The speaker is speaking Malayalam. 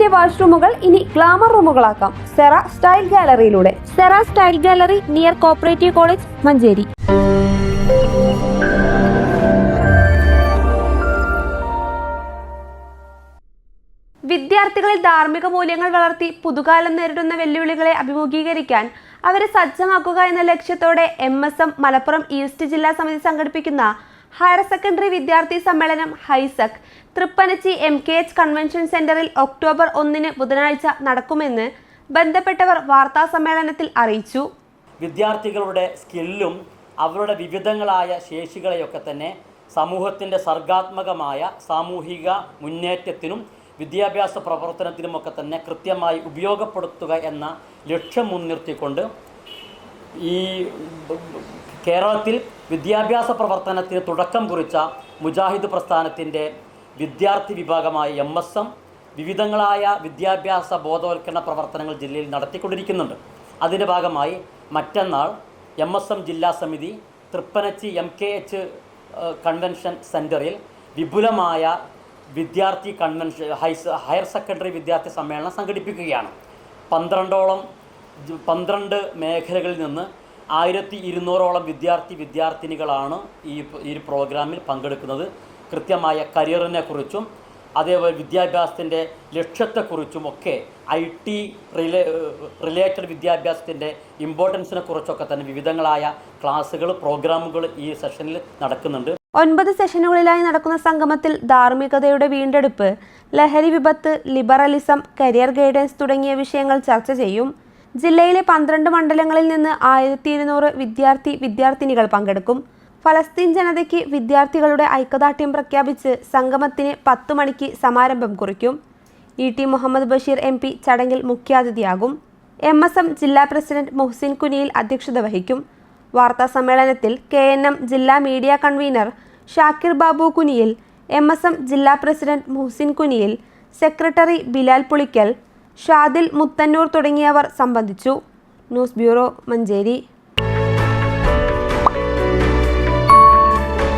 വീടിന്റെ വാഷ്റൂമുകൾ ഇനി ഗ്ലാമർ റൂമുകളാക്കാം സെറ സ്റ്റൈൽ ഗാലറിയിലൂടെ. Sera style gallery near cooperative college, Manjeri. വിദ്യാർത്ഥികളിൽ ധാർമ്മിക മൂല്യങ്ങൾ വളർത്തി പുതുകാലം നേരിടുന്ന വെല്ലുവിളികളെ അഭിമുഖീകരിക്കാൻ അവരെ സജ്ജമാക്കുക എന്ന ലക്ഷ്യത്തോടെ MSM മലപ്പുറം ഈസ്റ്റ് ജില്ലാ സമിതി സംഘടിപ്പിക്കുന്ന ഹയർ സെക്കൻഡറി വിദ്യാർത്ഥി സമ്മേളനം ഹൈസക് തൃപ്പനച്ചി MKH കൺവെൻഷൻ സെന്ററിൽ ഒക്ടോബർ 1 ബുധനാഴ്ച നടക്കുമെന്ന് ബന്ധപ്പെട്ടവർ വാർത്താ സമ്മേളനത്തിൽ അറിയിച്ചു. വിദ്യാർത്ഥികളുടെ സ്കില്ലും അവരുടെ വിവിധങ്ങളായ ശേഷികളെയൊക്കെ തന്നെ സമൂഹത്തിൻ്റെ സർഗാത്മകമായ സാമൂഹിക മുന്നേറ്റത്തിനും വിദ്യാഭ്യാസ പ്രവർത്തനത്തിനുമൊക്കെ തന്നെ കൃത്യമായി ഉപയോഗപ്പെടുത്തുക എന്ന ലക്ഷ്യം മുൻനിർത്തിക്കൊണ്ട് ഈ കേരളത്തിൽ വിദ്യാഭ്യാസ പ്രവർത്തനത്തിന് തുടക്കം കുറിച്ച മുജാഹിദ് പ്രസ്ഥാനത്തിൻ്റെ വിദ്യാർത്ഥി വിഭാഗമായ MSM വിവിധങ്ങളായ വിദ്യാഭ്യാസ ബോധവൽക്കരണ പ്രവർത്തനങ്ങൾ ജില്ലയിൽ നടത്തിക്കൊണ്ടിരിക്കുന്നുണ്ട്. അതിൻ്റെ ഭാഗമായി മറ്റന്നാൾ MSM ജില്ലാ സമിതി തൃപ്പനച്ചി MKH കൺവെൻഷൻ സെൻറ്ററിൽ വിപുലമായ വിദ്യാർത്ഥി കൺവെൻഷൻ ഹയർ സെക്കൻഡറി വിദ്യാർത്ഥി സമ്മേളനം സംഘടിപ്പിക്കുകയാണ്. 12 മേഖലകളിൽ നിന്ന് 1200ഓളം വിദ്യാർത്ഥിനികളാണ് ഈ പ്രോഗ്രാമിൽ പങ്കെടുക്കുന്നത്. കൃത്യമായ കരിയറിനെ കുറിച്ചും അതേപോലെ വിദ്യാഭ്യാസത്തിൻ്റെ ലക്ഷ്യത്തെക്കുറിച്ചും ഒക്കെ IT റിലേറ്റഡ് വിദ്യാഭ്യാസത്തിൻ്റെ ഇമ്പോർട്ടൻസിനെ കുറിച്ചൊക്കെ തന്നെ വിവിധങ്ങളായ ക്ലാസ്സുകൾ പ്രോഗ്രാമുകൾ ഈ സെഷനിൽ നടക്കുന്നുണ്ട്. 9 സെഷനുകളിലായി നടക്കുന്ന സംഗമത്തിൽ ധാർമ്മികതയുടെ വീണ്ടെടുപ്പ്, ലഹരി വിപത്ത്, ലിബറലിസം, കരിയർ ഗൈഡൻസ് തുടങ്ങിയ വിഷയങ്ങൾ ചർച്ച ചെയ്യും. ജില്ലയിലെ 12 മണ്ഡലങ്ങളിൽ നിന്ന് 1200 വിദ്യാർത്ഥിനികൾ പങ്കെടുക്കും. ഫലസ്തീൻ ജനതയ്ക്ക് വിദ്യാർത്ഥികളുടെ ഐക്യദാർഢ്യം പ്രഖ്യാപിച്ച് സംഗമത്തിന് 10 മണിക്ക് സമാരംഭം കുറിക്കും. ET മുഹമ്മദ് ബഷീർ MP ചടങ്ങിൽ മുഖ്യാതിഥിയാകും. MSM ജില്ലാ പ്രസിഡന്റ് മുഹ്സിൻ കുനിയിൽ അധ്യക്ഷത വഹിക്കും. വാർത്താ സമ്മേളനത്തിൽ KNM ജില്ലാ media convener Shakir Babu Kuniyil, MSM ജില്ലാ പ്രസിഡന്റ് മുഹ്സിൻ കുനിയിൽ, സെക്രട്ടറി ബിലാൽ പുളിക്കൽ, ഷാദിൽ മുത്തന്നൂർ തുടങ്ങിയവർ സംബന്ധിച്ചു. News bureau, Manjeri.